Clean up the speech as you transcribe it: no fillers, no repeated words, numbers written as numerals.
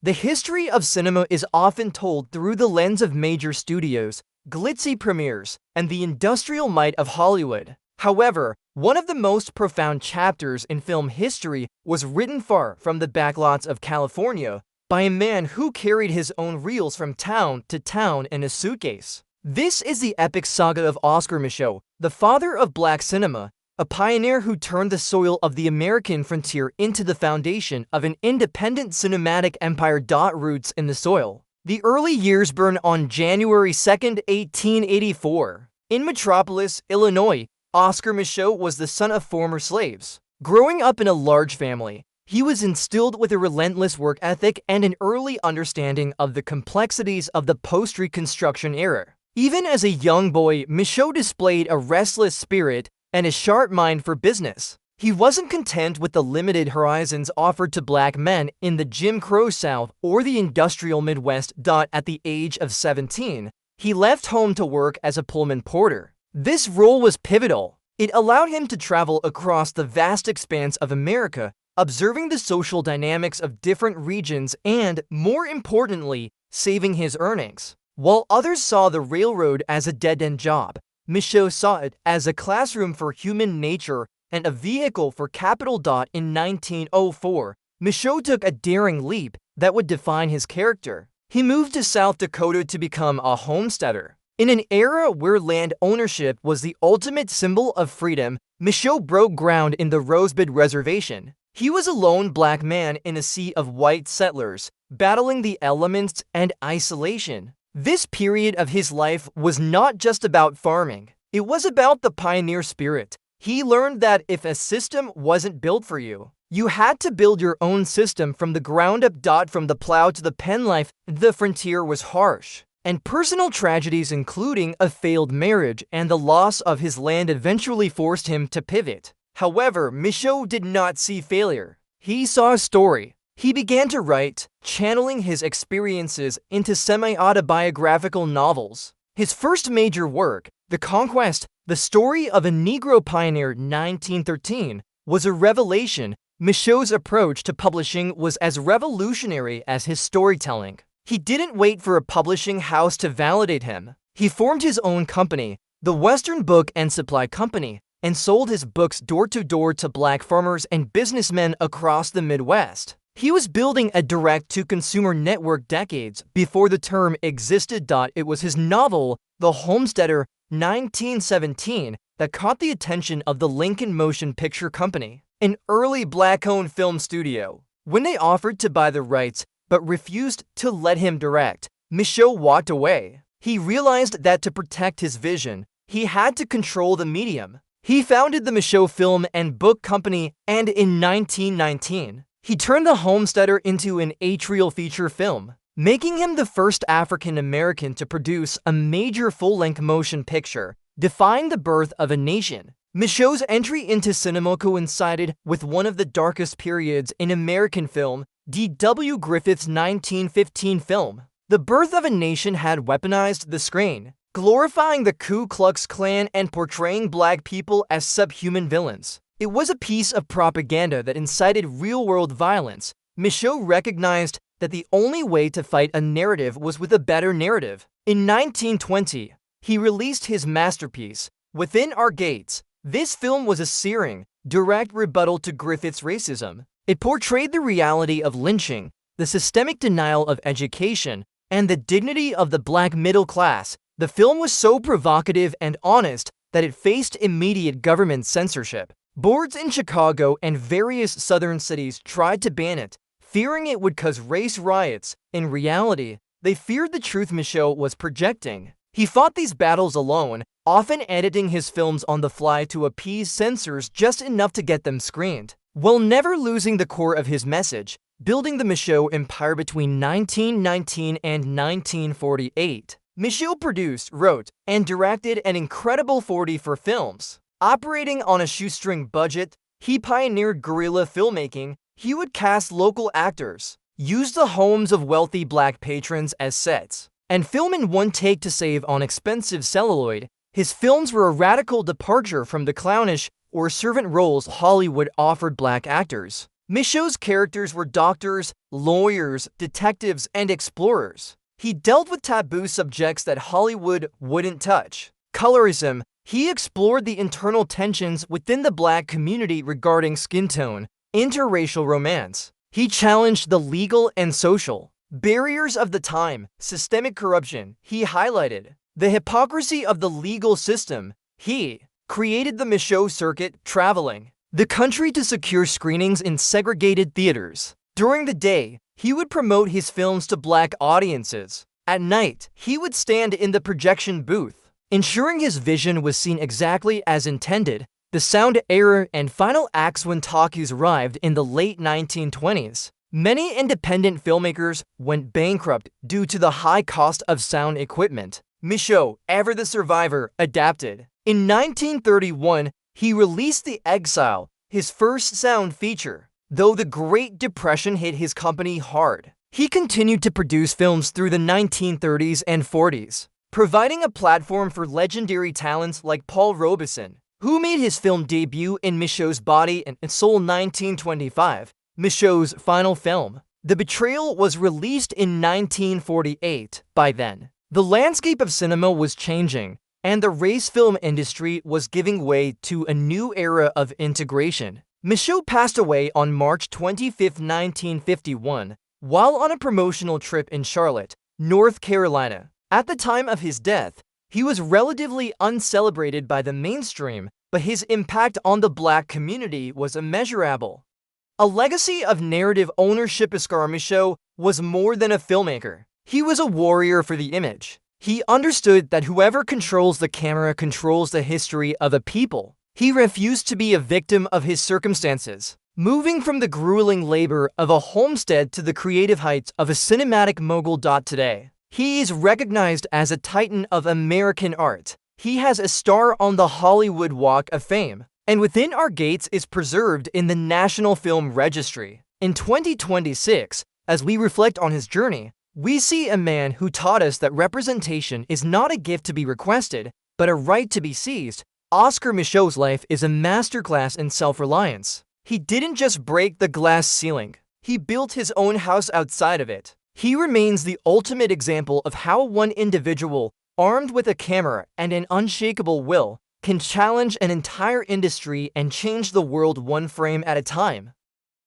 The history of cinema is often told through the lens of major studios, glitzy premieres, and the industrial might of Hollywood. However, one of the most profound chapters in film history was written far from the backlots of California by a man who carried his own reels from town to town in a suitcase. This is the epic saga of Oscar Micheaux, the father of black cinema, a pioneer who turned the soil of the American frontier into the foundation of an independent cinematic empire. Roots in the soil. The early years burn on January 2, 1884. In Metropolis, Illinois, Oscar Micheaux was the son of former slaves. Growing up in a large family, he was instilled with a relentless work ethic and an early understanding of the complexities of the post-Reconstruction era. Even as a young boy, Micheaux displayed a restless spirit and a sharp mind for business. He wasn't content with the limited horizons offered to black men in the Jim Crow South or the industrial Midwest. At the age of 17, he left home to work as a Pullman porter. This role was pivotal. It allowed him to travel across the vast expanse of America, observing the social dynamics of different regions and, more importantly, saving his earnings. While others saw the railroad as a dead-end job, Micheaux saw it as a classroom for human nature and a vehicle for capital. In 1904, Micheaux took a daring leap that would define his character. He moved to South Dakota to become a homesteader. In an era where land ownership was the ultimate symbol of freedom, Micheaux broke ground in the Rosebud Reservation. He was a lone black man in a sea of white settlers, battling the elements and isolation. This period of his life was not just about farming. It was about the pioneer spirit. He learned that if a system wasn't built for you, you had to build your own system from the ground up. From the plow to the pen, life, the frontier was harsh, and personal tragedies including a failed marriage and the loss of his land eventually forced him to pivot. However, Micheaux did not see failure. He saw a story. He began to write, channeling his experiences into semi-autobiographical novels. His first major work, The Conquest, the story of a Negro pioneer, 1913, was a revelation. Micheaux's approach to publishing was as revolutionary as his storytelling. He didn't wait for a publishing house to validate him. He formed his own company, the Western Book and Supply Company, and sold his books door-to-door to black farmers and businessmen across the Midwest. He was building a direct-to-consumer network decades before the term existed. It was his novel, The Homesteader, 1917, that caught the attention of the Lincoln Motion Picture Company, an early black-owned film studio. When they offered to buy the rights but refused to let him direct, Micheaux walked away. He realized that to protect his vision, he had to control the medium. He founded the Micheaux Film and Book Company, and in 1919, he turned The Homesteader into an atrial feature film, making him the first African American to produce a major full-length motion picture, defying the birth of a nation. Micheaux's entry into cinema coincided with one of the darkest periods in American film, D.W. Griffith's 1915 film. The Birth of a Nation had weaponized the screen, glorifying the Ku Klux Klan and portraying black people as subhuman villains. It was a piece of propaganda that incited real-world violence. Micheaux recognized that the only way to fight a narrative was with a better narrative. In 1920, he released his masterpiece, Within Our Gates. This film was a searing, direct rebuttal to Griffith's racism. It portrayed the reality of lynching, the systemic denial of education, and the dignity of the black middle class. The film was so provocative and honest that it faced immediate government censorship. Boards in Chicago and various southern cities tried to ban it, fearing it would cause race riots. In reality, they feared the truth Micheaux was projecting. He fought these battles alone, often editing his films on the fly to appease censors just enough to get them screened, while never losing the core of his message, building the Micheaux empire between 1919 and 1948. Micheaux produced, wrote, and directed an incredible 44 films. Operating on a shoestring budget, he pioneered guerrilla filmmaking. He would cast local actors, use the homes of wealthy black patrons as sets, and film in one take to save on expensive celluloid. His films were a radical departure from the clownish or servant roles Hollywood offered black actors. Micheaux's characters were doctors, lawyers, detectives, and explorers. He dealt with taboo subjects that Hollywood wouldn't touch. Colorism. He explored the internal tensions within the Black community regarding skin tone, interracial romance. He challenged the legal and social barriers of the time. Systemic corruption. He highlighted the hypocrisy of the legal system. He created the Micheaux circuit, traveling the country to secure screenings in segregated theaters. During the day, he would promote his films to Black audiences. At night, he would stand in the projection booth, ensuring his vision was seen exactly as intended. The sound era and final acts. When talkies arrived in the late 1920s, many independent filmmakers went bankrupt due to the high cost of sound equipment. Micheaux, ever the survivor, adapted. In 1931, he released The Exile, his first sound feature. Though the Great Depression hit his company hard, he continued to produce films through the 1930s and 40s, providing a platform for legendary talents like Paul Robeson, who made his film debut in Micheaux's Body and Soul 1925. Micheaux's final film, The Betrayal, was released in 1948. By then, the landscape of cinema was changing, and the race film industry was giving way to a new era of integration. Micheaux passed away on March 25, 1951, while on a promotional trip in Charlotte, North Carolina. At the time of his death, he was relatively uncelebrated by the mainstream, but his impact on the Black community was immeasurable. A legacy of narrative ownership. Oscar Micheaux was more than a filmmaker. He was a warrior for the image. He understood that whoever controls the camera controls the history of a people. He refused to be a victim of his circumstances, moving from the grueling labor of a homestead to the creative heights of a cinematic mogul. Today, he is recognized as a titan of American art. He has a star on the Hollywood Walk of Fame, and within our gates is preserved in the National Film Registry. In 2026, as we reflect on his journey, we see a man who taught us that representation is not a gift to be requested, but a right to be seized. Oscar Micheaux's life is a masterclass in self-reliance. He didn't just break the glass ceiling, he built his own house outside of it. He remains the ultimate example of how one individual, armed with a camera and an unshakable will, can challenge an entire industry and change the world one frame at a time.